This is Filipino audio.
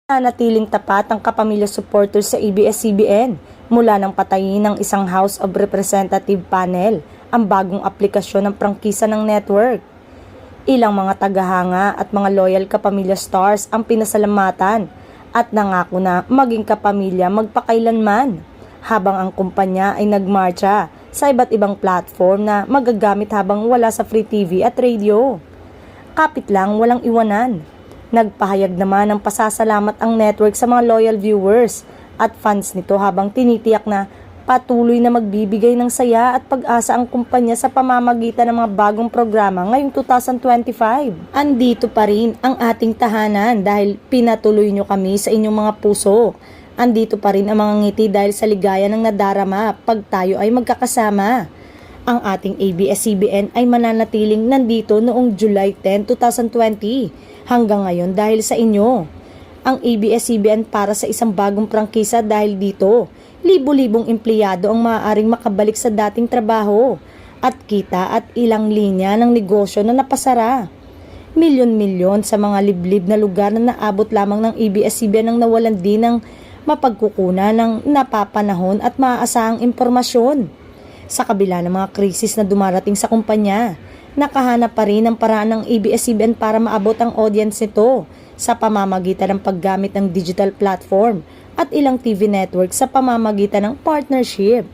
Nanatiling tapat ang kapamilya supporters sa ABS-CBN mula nang patayin ng isang House of Representative panel ang bagong aplikasyon ng prangkisa ng network. Ilang mga tagahanga at mga loyal kapamilya stars ang pinasalamatan at nangako na maging kapamilya magpakailanman habang ang kumpanya ay nagmarcha sa iba't ibang platform na magagamit habang wala sa free TV at radio. Kapit lang walang iwanan. Nagpahayag naman ng pasasalamat ang network sa mga loyal viewers at fans nito habang tinitiyak na patuloy na magbibigay ng saya at pag-asa ang kumpanya sa pamamagitan ng mga bagong programa ngayong 2025. Andito pa rin ang ating tahanan dahil pinatuloy nyo kami sa inyong mga puso. Andito pa rin ang mga ngiti dahil sa ligaya ng nadarama pag tayo ay magkakasama. Ang ating ABS-CBN ay mananatiling nandito noong July 10, 2020 hanggang ngayon dahil sa inyo. Ang ABS-CBN para sa isang bagong prangkisa dahil dito, libo-libong empleyado ang maaaring makabalik sa dating trabaho at kita at ilang linya ng negosyo na napasara. Milyon-milyon sa mga liblib na lugar na naabot lamang ng ABS-CBN ang nawalan din ng mapagkukunan ng napapanahon at maaasahang impormasyon. Sa kabila ng mga krisis na dumarating sa kumpanya, nakahanap pa rin ang paraan ng ABS-CBN para maabot ang audience nito sa pamamagitan ng paggamit ng digital platform at ilang TV network sa pamamagitan ng partnership.